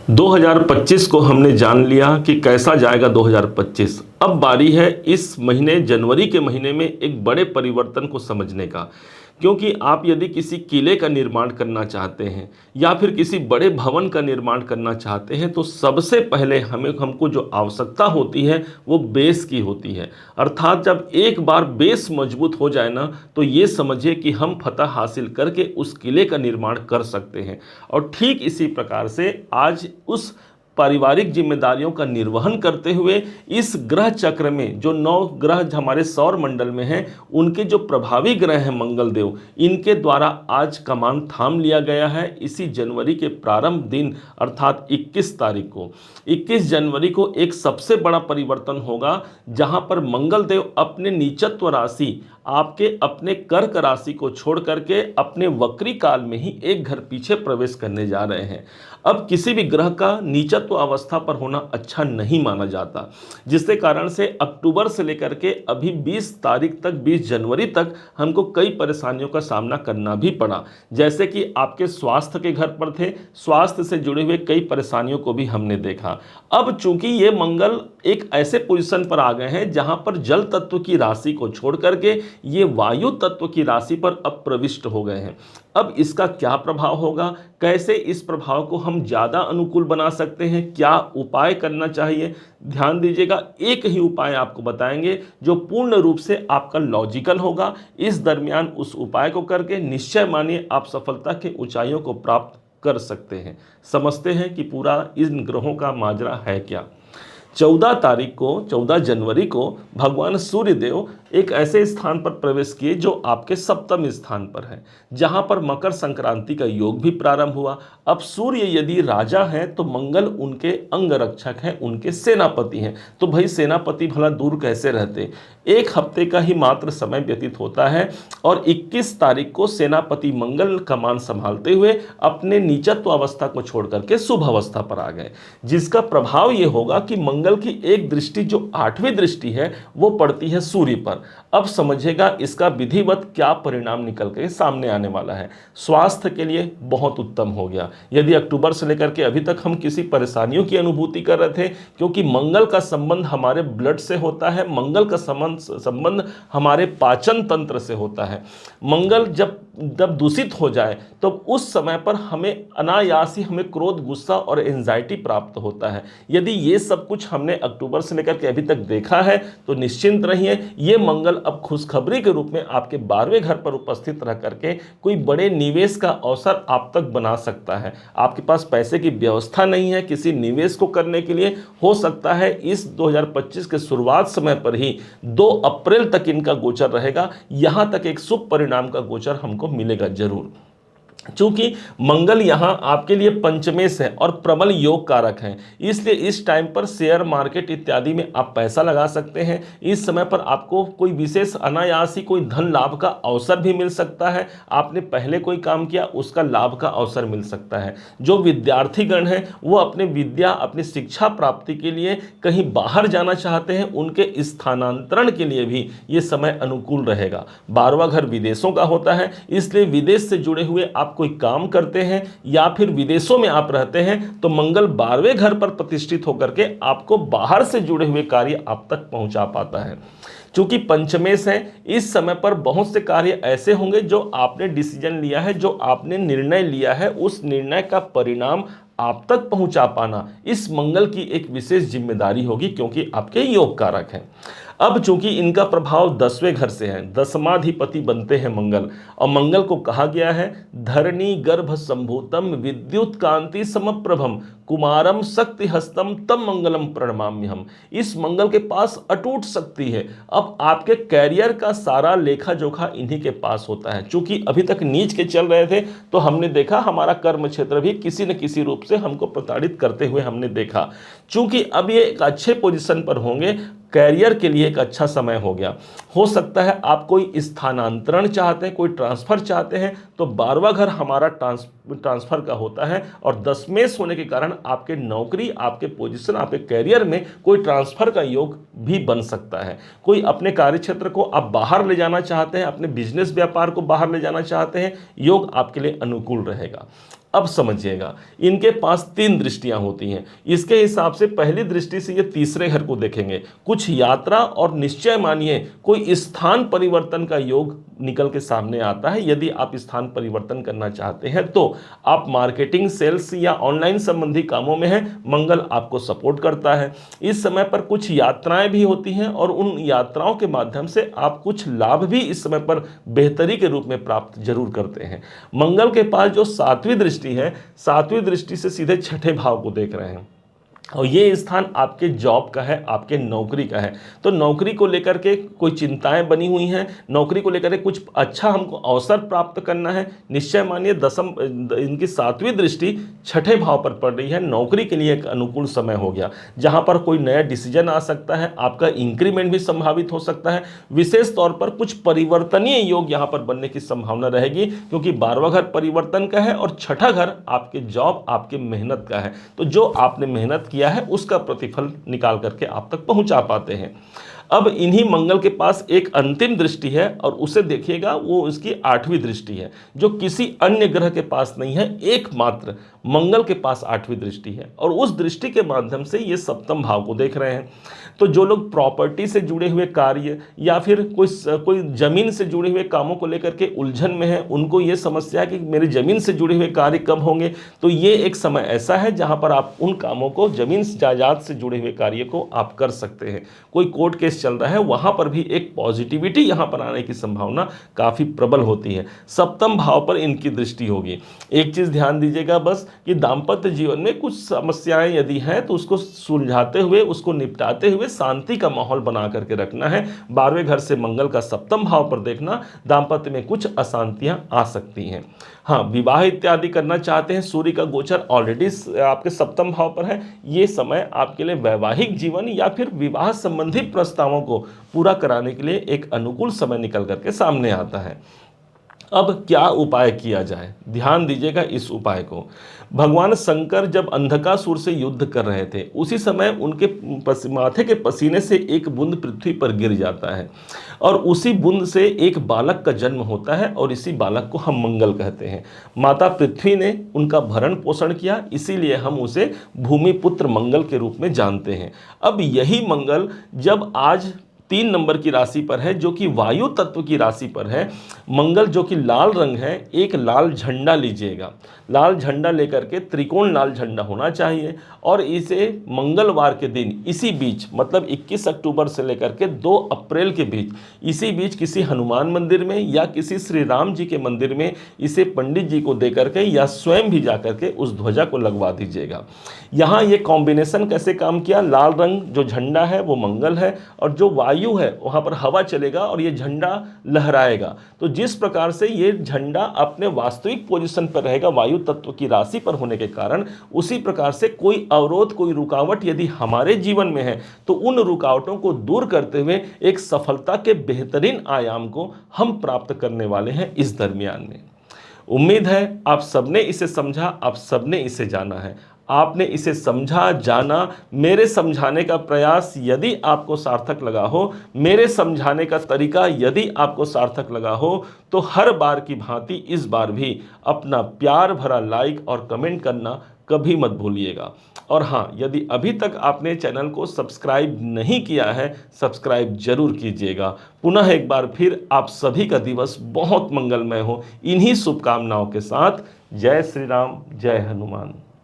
2025 को हमने जान लिया कि कैसा जाएगा 2025। अब बारी है इस महीने जनवरी के महीने में एक बड़े परिवर्तन को समझने का। क्योंकि आप यदि किसी किले का निर्माण करना चाहते हैं या फिर किसी बड़े भवन का निर्माण करना चाहते हैं तो सबसे पहले हमको जो आवश्यकता होती है वो बेस की होती है। अर्थात जब एक बार बेस मजबूत हो जाए ना तो ये समझिए कि हम फतह हासिल करके उस किले का निर्माण कर सकते हैं। और ठीक इसी प्रकार से आज उस पारिवारिक जिम्मेदारियों का निर्वहन करते हुए इस ग्रह चक्र में जो 9 ग्रह हमारे सौर मंडल में हैं उनके जो प्रभावी ग्रह हैं मंगल देव, इनके द्वारा आज कमान थाम लिया गया है। इसी जनवरी के प्रारंभ दिन अर्थात 21 तारीख को 21 जनवरी को एक सबसे बड़ा परिवर्तन होगा जहां पर मंगल देव अपने नीचत्व राशि आपके अपने कर्क राशि को छोड़ करके अपने वक्री काल में ही एक घर पीछे प्रवेश करने जा रहे हैं। अब किसी भी ग्रह का नीचत्व अवस्था पर होना अच्छा नहीं माना जाता, जिसके कारण से अक्टूबर से लेकर के अभी 20 तारीख तक 20 जनवरी तक हमको कई परेशानियों का सामना करना भी पड़ा। जैसे कि आपके स्वास्थ्य के घर पर थे, स्वास्थ्य से जुड़े हुए कई परेशानियों को भी हमने देखा। अब चूंकि ये मंगल एक ऐसे पोजीशन पर आ गए हैं जहां पर जल तत्व की राशि को छोड़ करके ये वायु तत्व की राशि पर अब प्रविष्ट हो गए हैं। अब इसका क्या प्रभाव होगा, कैसे इस प्रभाव को हम ज़्यादा अनुकूल बना सकते हैं, क्या उपाय करना चाहिए, ध्यान दीजिएगा। एक ही उपाय आपको बताएंगे जो पूर्ण रूप से आपका लॉजिकल होगा। इस दरमियान उस उपाय को करके निश्चय मानिए आप सफलता के ऊंचाइयों को प्राप्त कर सकते हैं। समझते हैं कि पूरा इन ग्रहों का माजरा है क्या। 14 तारीख को 14 जनवरी को भगवान सूर्य देव एक ऐसे स्थान पर प्रवेश किए जो आपके सप्तम स्थान पर है, जहां पर मकर संक्रांति का योग भी प्रारंभ हुआ। अब सूर्य यदि राजा हैं तो मंगल उनके अंगरक्षक हैं, उनके सेनापति हैं। तो भाई सेनापति भला दूर कैसे रहते। एक हफ्ते का ही मात्र समय व्यतीत होता है और 21 तारीख को सेनापति मंगल कमान संभालते हुए अपने नीचत्व अवस्था को छोड़ करके शुभ अवस्था पर आ गए, जिसका प्रभाव ये होगा कि मंगल की एक दृष्टि जो 8वीं दृष्टि है वो पड़ती है सूर्य पर। अब समझिएगा इसका विधिवत क्या परिणाम निकल के सामने आने वाला है। स्वास्थ्य के लिए बहुत उत्तम हो गया। यदि अक्टूबर से लेकर के अभी तक हम किसी परेशानियों की अनुभूति कर रहे थे, क्योंकि मंगल का संबंध हमारे ब्लड से होता है, मंगल का संबंध हमारे पाचन तंत्र से होता है। मंगल जब दूषित हो जाए तो उस समय पर हमें अनायास ही हमें क्रोध, गुस्सा और एंजाइटी प्राप्त होता है। यदि ये सब कुछ हमने अक्टूबर से लेकर के अभी तक देखा है तो निश्चिंत रहिए, ये मंगल अब खुशखबरी के रूप में आपके 12वें घर पर उपस्थित रह करके कोई बड़े निवेश का अवसर आप तक बना सकता है। आपके पास पैसे की व्यवस्था नहीं है किसी निवेश को करने के लिए, हो सकता है इस 2025 के शुरुआत समय पर ही 2 अप्रैल तक इनका गोचर रहेगा। यहां तक एक शुभ परिणाम का गोचर हमको मिलेगा जरूर। चूंकि मंगल यहां आपके लिए पंचमेश है और प्रबल योग कारक है, इसलिए इस टाइम पर शेयर मार्केट इत्यादि में आप पैसा लगा सकते हैं। इस समय पर आपको कोई विशेष अनायास ही कोई धन लाभ का अवसर भी मिल सकता है। आपने पहले कोई काम किया उसका लाभ का अवसर मिल सकता है। जो विद्यार्थीगण हैं वो अपने विद्या, अपनी शिक्षा प्राप्ति के लिए कहीं बाहर जाना चाहते हैं, उनके स्थानांतरण के लिए भी ये समय अनुकूल रहेगा। 12वां घर विदेशों का होता है, इसलिए विदेश से जुड़े हुए आप कोई काम करते हैं या फिर विदेशों में आप रहते हैं तो मंगल 12वें घर पर प्रतिष्ठित होकर के आपको बाहर से जुड़े हुए कार्य आप तक पहुंचा पाता है। चूंकि पंचमेश है, इस समय पर बहुत से कार्य ऐसे होंगे जो आपने डिसीजन लिया है, जो आपने निर्णय लिया है, उस निर्णय का परिणाम आप तक पहुंचा पाना इस मंगल की एक विशेष जिम्मेदारी होगी, क्योंकि आपके योग कारक हैं। अब चूंकि इनका प्रभाव 10वें घर से है, दशमाधिपति बनते हैं मंगल, और मंगल को कहा गया है धरणी गर्भ संभूतम विद्युत कांति समप्रभम कुमारम शक्ति हस्तम तम मंगलम प्रणमाम्यहम। इस मंगल के पास अटूट शक्ति है। अब आपके कैरियर का सारा लेखा जोखा इन्हीं के पास होता है। चूंकि अभी तक नीच के चल रहे थे तो हमने देखा हमारा कर्म क्षेत्र भी किसी न किसी रूप से हमको प्रताड़ित करते हुए हमने देखा। चूंकि अब ये एक अच्छे पोजीशन पर होंगे, कैरियर के लिए एक अच्छा समय हो गया। हो सकता है आप कोई स्थानांतरण चाहते हैं, कोई ट्रांसफर चाहते हैं, तो 12वां घर हमारा ट्रांसफर का होता है और दशमेश होने के कारण आपके नौकरी, आपके पोजीशन, आपके कैरियर में कोई ट्रांसफर का योग भी बन सकता है। कोई अपने कार्य क्षेत्र को आप बाहर ले जाना चाहते हैं, अपने बिजनेस व्यापार को बाहर ले जाना चाहते हैं, योग आपके लिए अनुकूल रहेगा। अब समझिएगा, इनके पास 3 दृष्टियां होती हैं। इसके हिसाब से पहली दृष्टि से ये तीसरे घर को देखेंगे। कुछ यात्रा और निश्चय मानिए कोई स्थान परिवर्तन का योग निकल के सामने आता है। यदि आप स्थान परिवर्तन करना चाहते हैं तो आप मार्केटिंग, सेल्स या ऑनलाइन संबंधी कामों में हैं, मंगल आपको सपोर्ट करता है। इस समय पर कुछ यात्राएं भी होती हैं और उन यात्राओं के माध्यम से आप कुछ लाभ भी इस समय पर बेहतरी के रूप में प्राप्त जरूर करते हैं। मंगल के पास जो 7वीं दृष्टि है, 7वीं दृष्टि से सीधे छठे भाव को देख रहे हैं और ये स्थान आपके जॉब का है, आपके नौकरी का है। तो नौकरी को लेकर के कोई चिंताएं बनी हुई हैं, नौकरी को लेकर के कुछ अच्छा हमको अवसर प्राप्त करना है। निश्चय मानिए इनकी 7वीं दृष्टि छठे भाव पर पड़ रही है। नौकरी के लिए एक अनुकूल समय हो गया, जहां पर कोई नया डिसीजन आ सकता है, आपका इंक्रीमेंट भी संभावित हो सकता है। विशेष तौर पर कुछ परिवर्तनीय योग यहां पर बनने की संभावना रहेगी, क्योंकि 12वां घर परिवर्तन का है और छठा घर आपके जॉब, आपके मेहनत का है। तो जो आपने मेहनत किया है उसका प्रतिफल निकाल करके आप तक पहुंचा पाते हैं। अब इन्हीं मंगल के पास एक अंतिम दृष्टि है और उसे देखिएगा, वो इसकी 8वीं दृष्टि है, जो किसी अन्य ग्रह के पास नहीं है, एकमात्र मंगल के पास 8वीं दृष्टि है और उस दृष्टि के माध्यम से ये सप्तम भाव को देख रहे हैं। तो जो लोग प्रॉपर्टी से जुड़े हुए कार्य या फिर कोई जमीन से जुड़े हुए कामों को लेकर के उलझन में है, उनको ये समस्या है कि मेरी जमीन से जुड़े हुए कार्य कब होंगे, तो ये एक समय ऐसा है जहां पर आप उन कामों को, जमीन जायदाद से जुड़े हुए कार्य को आप कर सकते हैं। कोई कोर्ट केस चल रहा है, वहां पर भी एक पॉजिटिविटी यहां पर आने की संभावना काफी प्रबल होती है। सप्तम भाव पर इनकी दृष्टि होगी। एक चीज ध्यान दीजिएगा बस, कि दाम्पत्य जीवन में कुछ समस्याएं यदि हैं तो उसको सुलझाते हुए, उसको निपटाते हुए शांति का माहौल बना करके रखना है। 12वें घर से मंगल का सप्तम भाव पर देखना, दाम्पत्य में कुछ अशांतियां आ सकती हैं। हाँ, विवाह इत्यादि करना चाहते हैं, सूर्य का गोचर ऑलरेडी आपके सप्तम भाव पर है। ये समय आपके लिए वैवाहिक जीवन या फिर विवाह संबंधी प्रस्तावों को पूरा कराने के लिए एक अनुकूल समय निकल करके सामने आता है। अब क्या उपाय किया जाए, ध्यान दीजिएगा इस उपाय को। भगवान शंकर जब अंधकासुर से युद्ध कर रहे थे, उसी समय उनके माथे के पसीने से एक बूंद पृथ्वी पर गिर जाता है और उसी बूंद से एक बालक का जन्म होता है और इसी बालक को हम मंगल कहते हैं। माता पृथ्वी ने उनका भरण पोषण किया, इसीलिए हम उसे भूमिपुत्र मंगल के रूप में जानते हैं। अब यही मंगल जब आज 3 नंबर की राशि पर है, जो कि वायु तत्व की राशि पर है, मंगल जो कि लाल रंग है, एक लाल झंडा लीजिएगा। लाल झंडा लेकर के, त्रिकोण लाल झंडा होना चाहिए और इसे मंगलवार के दिन इसी बीच, मतलब 21 अक्टूबर से लेकर के 2 अप्रैल के बीच, इसी बीच किसी हनुमान मंदिर में या किसी श्री राम जी के मंदिर में इसे पंडित जी को दे करके या स्वयं भी जा करके उस ध्वजा को लगवा दीजिएगा। यहाँ ये कॉम्बिनेशन कैसे काम किया, लाल रंग जो झंडा है वो मंगल है और जो वायु है वहाँ पर हवा चलेगा और ये झंडा लहराएगा। तो जिस प्रकार से ये झंडा अपने वास्तविक पोजीशन पर रहेगा वायु तत्व की राशि पर होने के कारण, उसी प्रकार से कोई अवरोध, कोई रुकावट यदि हमारे जीवन में है तो उन रुकावटों को दूर करते हुए एक सफलता के बेहतरीन आयाम को हम प्राप्त करने वाले हैं इस दरमियान में। उम्मीद है आप सबने इसे समझा, आप सबने इसे जाना है। आपने इसे समझा, जाना, मेरे समझाने का प्रयास यदि आपको सार्थक लगा हो, मेरे समझाने का तरीका यदि आपको सार्थक लगा हो, तो हर बार की भांति इस बार भी अपना प्यार भरा लाइक और कमेंट करना कभी मत भूलिएगा। और हाँ, यदि अभी तक आपने चैनल को सब्सक्राइब नहीं किया है, सब्सक्राइब जरूर कीजिएगा। पुनः एक बार फिर आप सभी का दिवस बहुत मंगलमय हो, इन्हीं शुभकामनाओं के साथ। जय श्री राम, जय हनुमान।